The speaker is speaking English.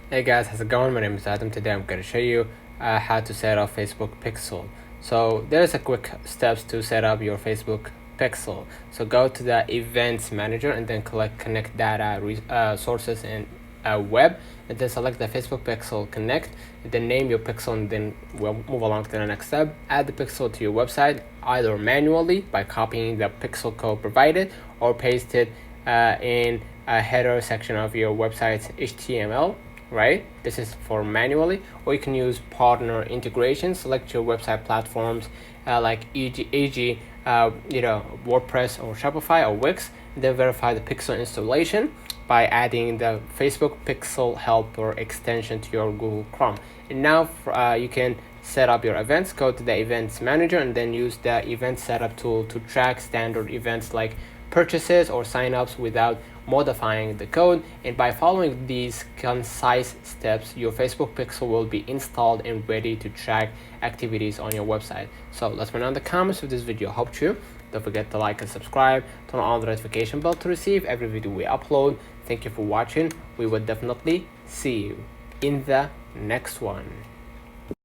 Hey guys, how's it going? My name is Adam. Today I'm going to show you how to set up Facebook Pixel. So there's a quick steps to set up your Facebook Pixel. So go to the Events Manager and then click Connect Data Sources and Web, and then select the Facebook Pixel Connect, and then name your pixel, and then we'll move along to the next step. Add the pixel to your website either manually by copying the pixel code provided or paste it in a header section of your website's HTML. Right, this is for manually, or you can use partner integration. Select your website platforms like e.g. WordPress or Shopify or Wix, and then verify the pixel installation by adding the Facebook Pixel Helper extension to your Google Chrome. And now you can set up your events. Go to the Events Manager and then use the Event Setup tool to track standard events like purchases or signups without modifying the code. And by following these concise steps, your Facebook Pixel will be installed and ready to track activities on your website. So let's know in the comments if this video helped you. Don't forget to like and subscribe, turn on the notification bell to receive every video we upload. Thank you for watching. We will definitely see you in the next one.